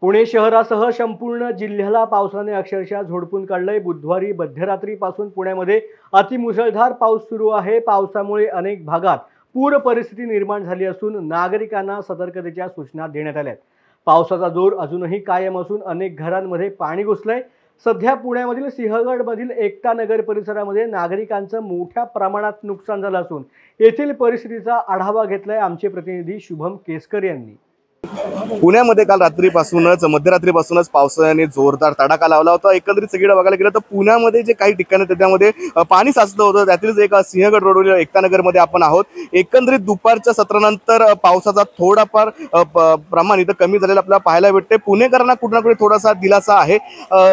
पुणे शहरासह संपूर्ण जिल्ह्याला पावसाने अक्षरशः झोडपून काढलंय। बुधवारी मध्यरात्रीपासून पुण्यामध्ये अतिमुसळधार पाऊस सुरू आहे। पावसामुळे अनेक भागात पूर परिस्थिती निर्माण झाली असून नागरिकांना सतर्कतेच्या सूचना देण्यात आल्या आहेत। पावसाचा जोर अजूनही कायम असून अनेक घरांमध्ये पाणी घुसलंय। सध्या पुण्यामधील सिंहगडमधील एकता नगर परिसरामध्ये नागरिकांचं मोठ्या प्रमाणात नुकसान झालं असून येथील परिस्थितीचा आढावा घेतलाय आमचे प्रतिनिधी शुभम केसकर यांनी। पुण्यामध्ये काल रात्रीपासूनच मध्यरात्रीपासूनच पावसाने जोरदार तडाखा लावला होता। एकंदरीत सगळीकडे बघायला गेलं तर पुण्यामध्ये जे काही ठिकाणी त्यामध्ये पाणी साचलं होतं, त्यातीलच एक सिंहगड रोडवरील एकता नगरमध्ये आपण आहोत। एकंदरीत दुपारच्या सत्रानंतर पावसाचा थोडाफार प्रमाण इथं कमी झालेला आपल्याला पाहायला भेटते। पुणेकरांना कुठे ना कुठे थोडासा दिलासा आहे।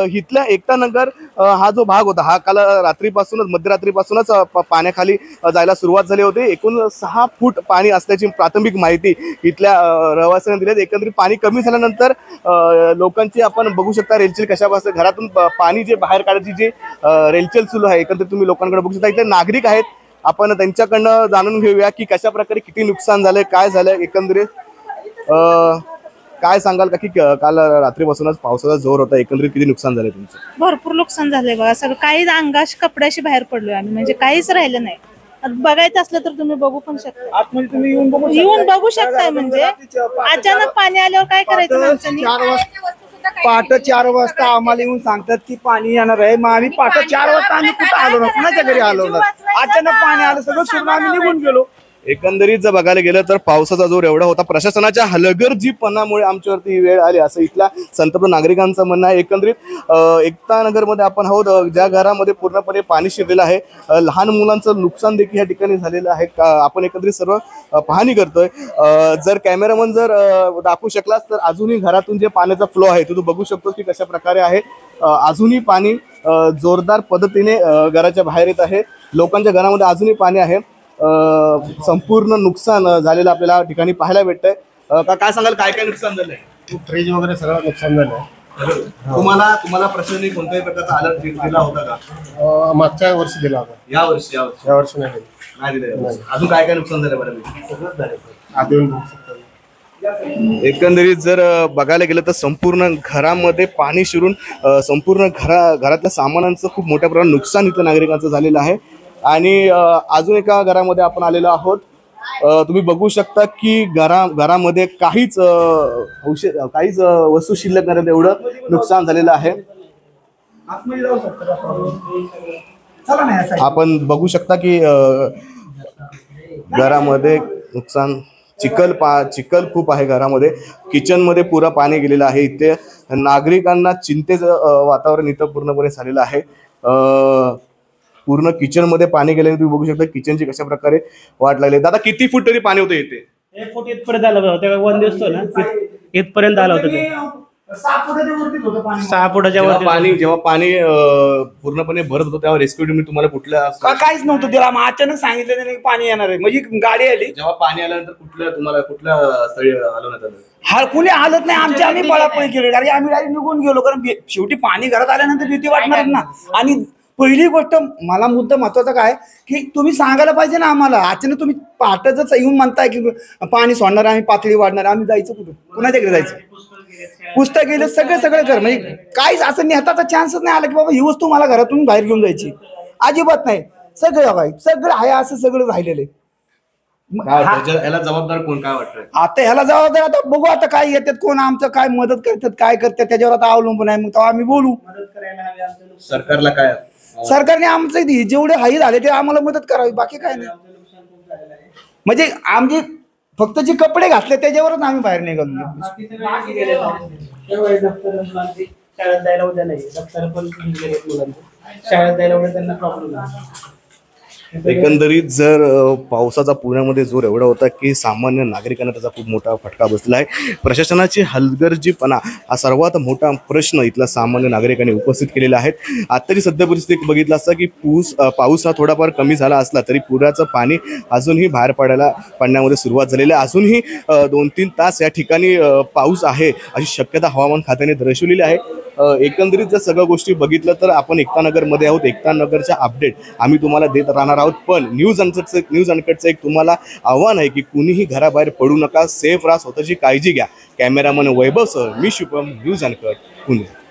इथल्या एकता नगर हा जो भाग होता हा काल रात्रीपासूनच मध्यरात्रीपासूनच पाण्याखाली जायला सुरुवात झाली होती। एकूण 6 फूट पाणी असल्याची प्राथमिक माहिती इथल्या रहिवाशांनी दिली। एकंदरीत पाणी कमी झाल्यानंतर लोकांची आपण बघू शकता रेलचेल कशा बसते। घरातून पाणी जे बाहेर काढायची जी रेलचेल सुरू आहे, एकंदरीत तुम्ही लोकांकडे बघू शकता। इथे नागरिक आहेत, आपण त्यांच्याकडनं जाणून घेऊया की कशा प्रकारे किती नुकसान झालंय, काय झालंय। एकंदरीत काय सांगाल का की काल रात्रीपासूनच पावसाचा जोर होता, एकंदरीत किती नुकसान झालंय तुमचं? भरपूर नुकसान झालंय बघा। सगळं काही अंगाश कपड्याशी बाहेर पडलोय आम्ही, म्हणजे काहीच राहिलं नाही। बघायचं असलं तर तुम्ही बघू पण शकता, आतमध्ये तुम्ही येऊन बघू शकताय। म्हणजे अचानक पाणी आल्यावर काय करायचं माणसांनी? पहाटे 4 वाजता आम्हाला येऊन सांगतात की पाणी येणार आहे। मग आम्ही पहाटे 4 वाजता आम्ही कुठं आलो ना, कुणाच्या घरी आलो ना, अचानक पाणी आलं, सगळं सोडून आम्ही निघून गेलो। एकंदरीत जर बघायला गेलं तर पावसाचा जोर एवढा होता, प्रशासनाच्या हलगर्जीपणामुळे आमच्यावरती ही वेळ आली असं इथल्या संतप्त नागरिकांचं म्हणणं आहे। एकंदरीत एकता नगरमध्ये आपण आहोत, ज्या घरामध्ये पूर्णपणे पाणी शिरलेलं आहे, लहान मुलांचं नुकसान देखील या ठिकाणी झालेलं आहे। आपण एकंदरीत सर्व पाहणी करतोय। जर कॅमेरामन जर दाखवू शकलास तर अजूनही घरातून जे पाण्याचा फ्लो आहे तो तू बघू शकतो की कशा प्रकारे आहे। अजूनही पाणी जोरदार पद्धतीने घराच्या बाहेर येत आहे। लोकांच्या घरामध्ये अजूनही पाणी आहे। संपूर्ण नुकसान झालेलं आपल्याला ठिकाणी पाहायला भेटतंय। काय सांगाल, काय काय नुकसान झालंय? फ्रीज वगैरे सगळं नुकसान झालंय। तुम्हाला प्रशासनाने कोणत्याही प्रकारचा अलर्ट दिला होता का? मागच्या वर्षी दिला होता। या वर्षी नाही दिलं। अजून काय काय नुकसान झालं बरं? एकंदरीत जर बघायला गेलं तर संपूर्ण घरामध्ये पाणी शिरून संपूर्ण घरातल्या सामानांचं खूप मोठ्या प्रमाणात नुकसान इथं नागरिकांचं झालेलं आहे। आणि अजून एका घरामध्ये आपण आलेलो आहोत। तुम्ही बघू शकता की घरामध्ये काहीच वस्तू शिल्लक नाही, एवढं नुकसान झालेलं आहे। आपण बघू शकता की घरामध्ये नुकसान, चिखल खूप आहे घरामध्ये। किचन मध्ये पुरा पाणी गेलेलं आहे। इथे नागरिकांना चिंतेचं वातावरण इथं पूर्णपणे झालेलं आहे। पूर्ण किचन मध्ये पाणी गेल्याने तुम्ही बघू शकता किचनची कशा प्रकारे वाट लागली। दादा, किती फूट तरी पाणी होतं इथे? 1 फूट इथपर्यंत आलं होतं। वन दिसतो ना, इथपर्यंत आलं होतं ते। 6 फुटाच्या वरती जेव्हा पाणी पूर्णपणे भरत होतं तेव्हा रेस्क्यू टीम तुम्हाला काहीच नव्हतं त्याला। मग अचानक सांगितलं नाही पाणी येणार आहे, म्हणजे गाडी आली। जेव्हा पाणी आल्यानंतर कुठल्या स्थळी हलवण्यात आलं? कुणी हालत नाही, आम्ही पळापळी केली, कारण आम्ही डायरेक्ट निघून गेलो। कारण शेवटी पाणी घरात आल्यानंतर भीती वाटणार ना। आणि पहिली गोष्ट मला मुद्दा महत्वाचा काय की तुम्ही सांगायला पाहिजे ना आम्हाला। अचानक तुम्ही पहाटेच येऊन म्हणताय की पाणी सोडणार, आम्ही पातळी वाढणार, आम्ही जायचं कुठं? कुणाच्या घरी जायचं? पुस्तक गेले सगळे घर, म्हणजे काहीच असं नेताचा चान्सच नाही आला की बाबा ही वस्तू मला घरातून बाहेर घेऊन जायची। अजिबात नाही, सगळं आहे असं सगळं राहिलेलं आहे। याला जबाबदार कोण, काय वाटतं आता ह्याला जबाबदार? आता बघू आता काय येतात, कोण आमचं काय मदत करतात, काय करतात त्याच्यावर आता अवलंबून आहे। मग तेव्हा आम्ही बोलू। सरकारला काय, सरकारने आमचं जेवढे हाई झाले ते आम्हाला मदत करावी, बाकी काय नाही। म्हणजे आमचे फक्त जे कपडे घातले त्याच्यावरच आम्ही बाहेर निघालो। शाळेत जायला उद्या नाही, शाळेत जायला उद्या त्यांना प्रॉब्लेम आहे। एकंदरीत जर पावसाचा पुण्यामध्ये जोर एवढा होता की सामान्य नागरिकांना त्याचा खूप मोठा फटका बसला आहे। प्रशासनाची हलगर्जीपणा हा सर्वात मोठा प्रश्न इथल्या सामान्य नागरिकांनी उपस्थित केलेला आहे। आताची सध्या परिस्थिती बघितलं असता की पाऊस हा थोडाफार कमी झाला असला तरी पुराचं पाणी अजूनही बाहेर पडण्यामध्ये सुरुवात झालेली आहे। अजूनही 2-3 तास या ठिकाणी पाऊस आहे अशी शक्यता हवामान खात्याने दर्शवलेली आहे। एकंदरीत जर सगळ्या गोष्टी बघितलं तर आपण एकता नगरमध्ये आहोत. एकता नगरच्या अपडेट आम्ही तुम्हाला देत राहणार आहोत. पण न्यूज अनकटचं एक तुम्हाला आव्हान आहे की कुणीही घराबाहेर पडू नका, सेफ राहा, स्वतःची काळजी घ्या. कॅमेरामन वैभवसह मी शुभम, न्यूज अनकट, पुणे.